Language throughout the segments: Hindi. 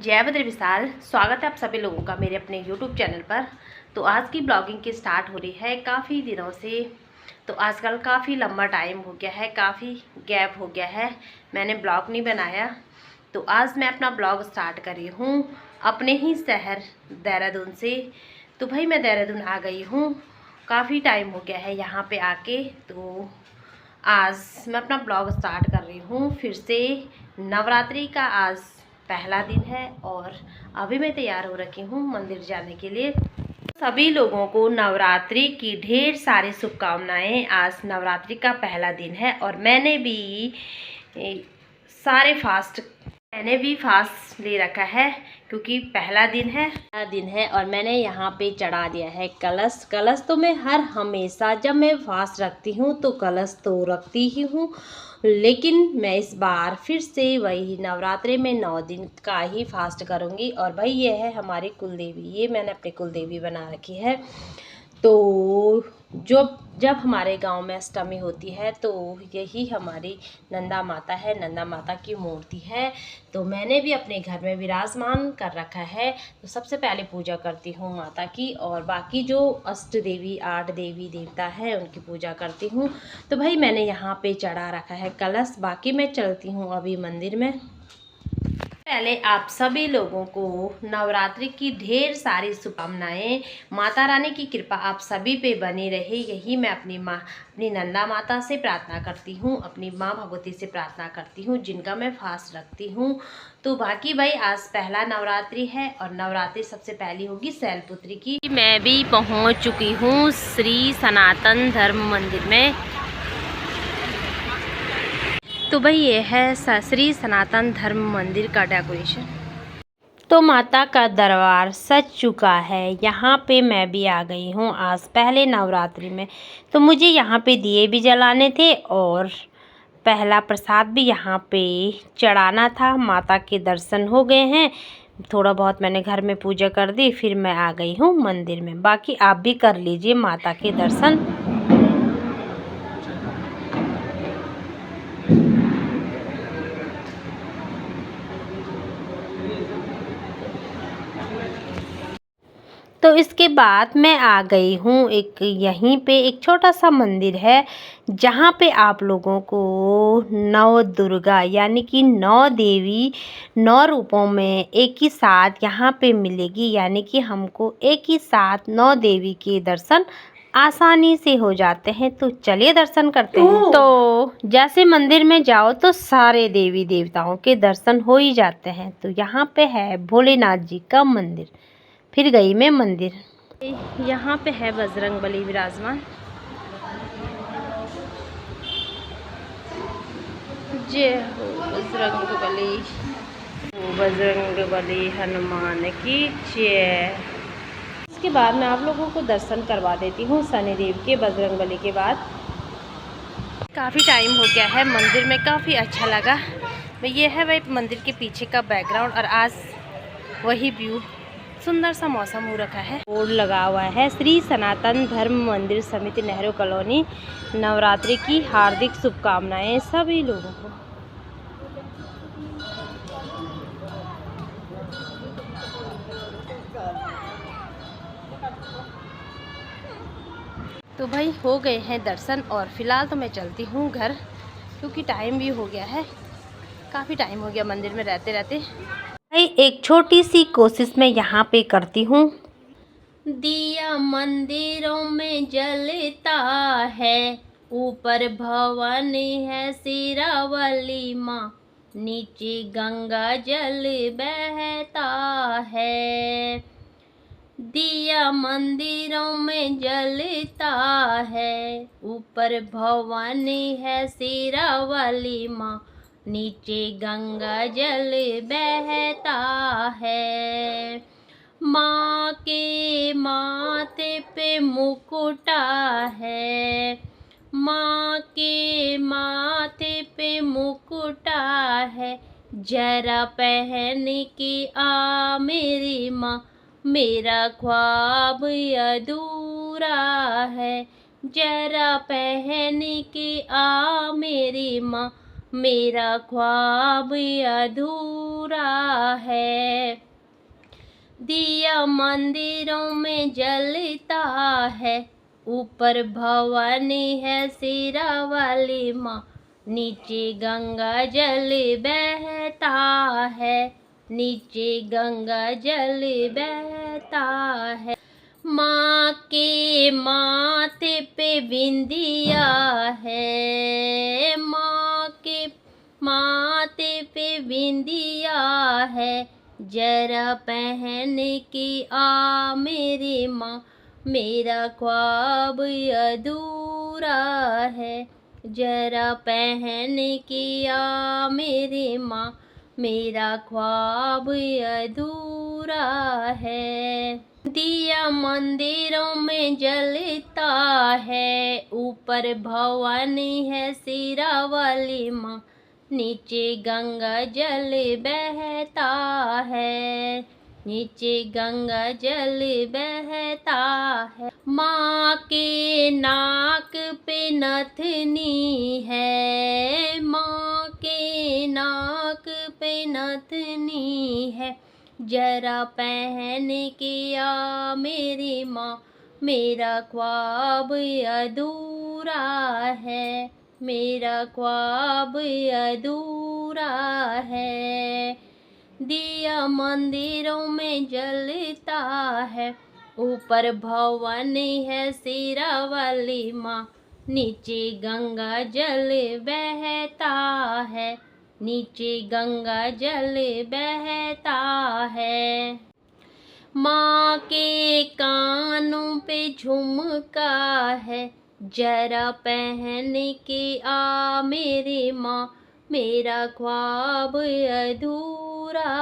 जय बद्र विशाल। स्वागत है आप सभी लोगों का मेरे अपने YouTube चैनल पर। तो आज की ब्लॉगिंग की स्टार्ट हो रही है काफ़ी दिनों से। तो आजकल काफ़ी लंबा टाइम हो गया है, काफ़ी गैप हो गया है, मैंने ब्लॉग नहीं बनाया। तो आज मैं अपना ब्लॉग स्टार्ट कर रही हूँ अपने ही शहर देहरादून से। तो भाई मैं देहरादून आ गई हूँ, काफ़ी टाइम हो गया है यहाँ पे आके। तो आज मैं अपना ब्लॉग स्टार्ट कर रही हूँ फिर से। नवरात्रि का आज पहला दिन है और अभी मैं तैयार हो रखी हूँ मंदिर जाने के लिए। सभी लोगों को नवरात्रि की ढेर सारी शुभकामनाएं। आज नवरात्रि का पहला दिन है और मैंने भी फास्ट ले रखा है क्योंकि पहला दिन है और मैंने यहाँ पे चढ़ा दिया है कलश। तो मैं हमेशा जब मैं फास्ट रखती हूँ तो कलश तो रखती ही हूँ, लेकिन मैं इस बार फिर से वही नवरात्रि में 9 दिन का ही फास्ट करूँगी। और भाई ये है हमारी कुलदेवी, ये मैंने अपनी कुलदेवी बना रखी है। तो जब हमारे गांव में अष्टमी होती है तो यही हमारी नंदा माता है, नंदा माता की मूर्ति है। तो मैंने भी अपने घर में विराजमान कर रखा है। तो सबसे पहले पूजा करती हूँ माता की और बाकी जो अष्ट देवी 8 देवी देवता है उनकी पूजा करती हूँ। तो भाई मैंने यहाँ पे चढ़ा रखा है कलश, बाकी मैं चलती हूँ अभी मंदिर में। पहले आप सभी लोगों को नवरात्रि की ढेर सारी शुभकामनाएं। माता रानी की कृपा आप सभी पे बनी रहे, यही मैं अपनी नंदा माता से प्रार्थना करती हूँ, अपनी माँ भगवती से प्रार्थना करती हूँ जिनका मैं फास्ट रखती हूँ। तो बाकी भाई आज पहला नवरात्रि है और नवरात्रि सबसे पहली होगी शैलपुत्री की। मैं भी पहुँच चुकी हूँ श्री सनातन धर्म मंदिर में। तो भाई ये है श्री सनातन धर्म मंदिर का डेकोरेशन। तो माता का दरबार सज चुका है, यहाँ पे मैं भी आ गई हूँ आज पहले नवरात्रि में। तो मुझे यहाँ पे दिए भी जलाने थे और पहला प्रसाद भी यहाँ पे चढ़ाना था। माता के दर्शन हो गए हैं, थोड़ा बहुत मैंने घर में पूजा कर दी, फिर मैं आ गई हूँ मंदिर में। बाकी आप भी कर लीजिए माता के दर्शन। तो इसके बाद मैं आ गई हूँ यहीं पे एक छोटा सा मंदिर है जहाँ पे आप लोगों को 9 दुर्गा यानी कि 9 देवी 9 रूपों में एक ही साथ यहाँ पे मिलेगी, यानी कि हमको एक ही साथ 9 देवी के दर्शन आसानी से हो जाते हैं। तो चलिए दर्शन करते हैं। तो जैसे मंदिर में जाओ तो सारे देवी देवताओं के दर्शन हो ही जाते हैं। तो यहाँ पे है भोलेनाथ जी का मंदिर। फिर गई मैं मंदिर। यहाँ पे है बजरंगबली विराजमान। जय हो बजरंगबली, बजरंगबली हनुमान की जय। इसके बाद मैं आप लोगों को दर्शन करवा देती हूँ शनिदेव के, बजरंगबली के बाद। काफ़ी टाइम हो गया है मंदिर में, काफ़ी अच्छा लगा। ये है भाई मंदिर के पीछे का बैकग्राउंड और आज वही व्यू, सुंदर सा मौसम हो रखा है। बोर्ड लगा हुआ है श्री सनातन धर्म मंदिर समिति नेहरू कॉलोनी, नवरात्रि की हार्दिक शुभकामनाएं सभी लोगों को। तो भाई हो गए हैं दर्शन और फिलहाल तो मैं चलती हूँ घर क्योंकि टाइम भी हो गया है, काफ़ी टाइम हो गया मंदिर में रहते रहते। भाई एक छोटी सी कोशिश मैं यहाँ पे करती हूँ। दिया मंदिरों में जलता है, ऊपर भवानी है सिरावली माँ, नीचे गंगा जल बहता है। दिया मंदिरों में जलता है, ऊपर भवानी है सिरावली माँ, नीचे गंगा जल बहता है। माँ के माथे पे मुकुटा है, माँ के माथे पे मुकुटा है, जरा पहन के आ मेरी माँ, मेरा ख्वाब अधूरा है। जरा पहन के आ मेरी माँ, मेरा ख्वाब अधूरा है। दिया मंदिरों में जलता है, ऊपर भवानी है सिरा वाली माँ, नीचे गंगा जल बहता है, नीचे गंगा जल बहता है। माँ के माथे पे बिंदिया है, माँ के माथे पे बिंदिया है, जरा पहन के आ मेरी माँ, मेरा ख्वाब अधूरा है, जरा पहन के आ मेरी माँ, मेरा ख्वाब अधूरा है। दिया मंदिरों में जलता है, ऊपर भवानी है सिरा वाली माँ, नीचे गंगा जल बहता है, नीचे गंगा जल बहता है। माँ के नाक पे नथनी है, माँ के नाक पे नथनी है, जरा पहन के आ मेरी माँ, मेरा ख्वाब अधूरा है, मेरा ख्वाब अधूरा है। दिया मंदिरों में जलता है, ऊपर भवानी है सिरा वाली माँ, नीचे गंगा जल बहता है, नीचे गंगा जल बहता है। माँ के कानों पे झुमका है, जरा पहन के आ मेरी माँ, मेरा ख्वाब अधूरा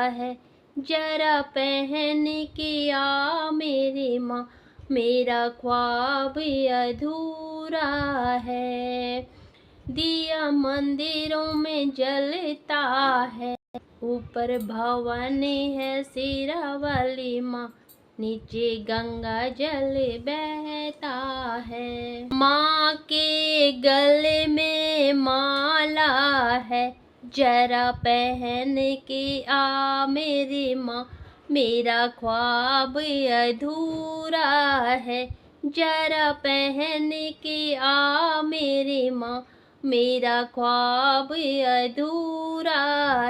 है, जरा पहन के आ मेरी माँ, मेरा ख्वाब अधूरा है। दिया मंदिरों में जलता है, ऊपर भवानी है सिरा वाली माँ, नीचे गंगा जल बहता है। माँ के गले में माला है, जरा पहन के आ मेरी माँ, मेरा ख्वाब अधूरा है, जरा पहन के आ मेरी माँ, मेरा ख्वाब अधूरा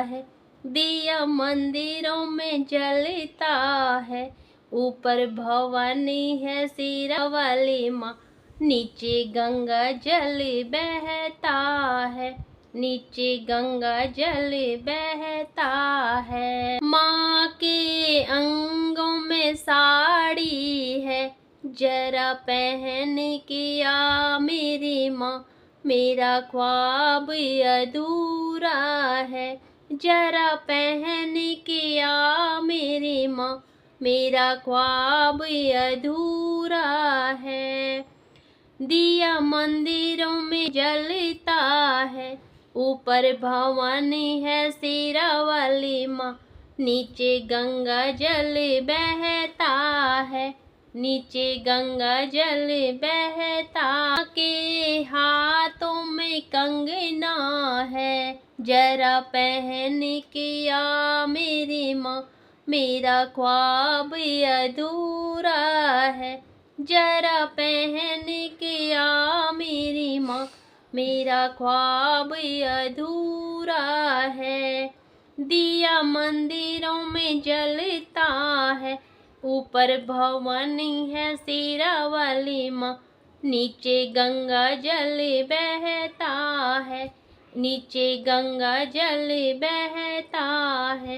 है। दिया मंदिरों में जलता है, ऊपर भवानी है सिरा वाली माँ, नीचे गंगा जल बहता है, नीचे गंगा जल बहता है। माँ के अंगों में साड़ी है, जरा पहन के आ मेरी माँ, मेरा ख्वाब अधूरा है, जरा पहन के आ मेरी माँ, मेरा ख्वाब अधूरा है। दिया मंदिरों में जलता है, ऊपर भवानी है सिरा वाली माँ, नीचे गंगा जल बहता है, नीचे गंगा जल बहता। के हाथों में कंगना है, जरा पहन के आ मेरी माँ, मेरा ख्वाब अधूरा है, जरा पहन के आ मेरी माँ, मेरा ख्वाब अधूरा है। दिया मंदिरों में जलता है, ऊपर भवानी है सिरा वाली माँ, नीचे गंगा जल बहता है, नीचे गंगा जल बहता है,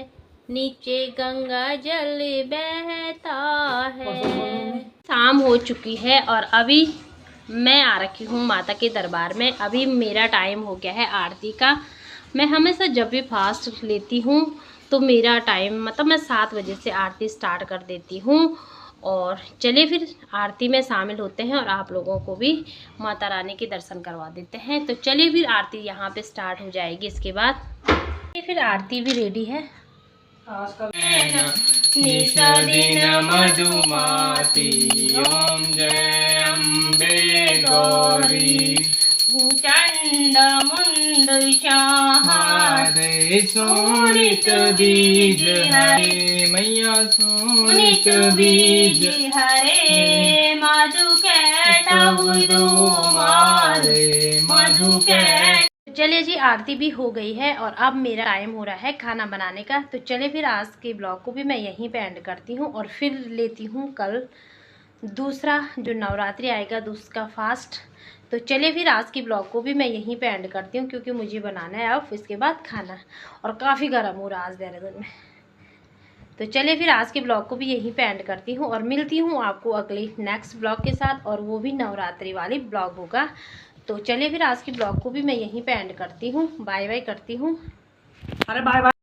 नीचे गंगा जल बहता है। शाम हो चुकी है और अभी मैं आ रखी हूँ माता के दरबार में। अभी मेरा टाइम हो गया है आरती का। मैं हमेशा जब भी फास्ट लेती हूँ तो मेरा टाइम मतलब मैं 7 बजे से आरती स्टार्ट कर देती हूँ। और चलिए फिर आरती में शामिल होते हैं और आप लोगों को भी माता रानी के दर्शन करवा देते हैं। तो चलिए फिर आरती यहाँ पे स्टार्ट हो जाएगी। इसके बाद फिर आरती भी रेडी है। मधुमाती ओम जय अम्बे गौरी चंड मुंड हारे सोनित बीज हरे मैया सोनित बीज हरे मधु के मारे मधु के। चलिए जी, आरती भी हो गई है और अब मेरा टाइम हो रहा है खाना बनाने का। तो चलिए फिर आज के ब्लॉग को भी मैं यहीं पे एंड करती हूँ और फिर लेती हूँ कल दूसरा जो नवरात्रि आएगा उसका फास्ट। तो चलिए फिर आज की ब्लॉग को भी मैं यहीं पे एंड करती हूँ क्योंकि मुझे बनाना है अब इसके बाद खाना और काफ़ी गर्म हो रहा आज देहरादून में। तो चलिए फिर आज के ब्लॉग को भी यहीं पे एंड करती हूँ और मिलती हूँ आपको अगली नेक्स्ट ब्लॉग के साथ और वो भी नवरात्रि वाली ब्लॉग होगा। तो चलिए फिर आज की ब्लॉग को भी मैं यहीं पे एंड करती हूँ, बाय बाय करती हूँ। अरे बाय बाय।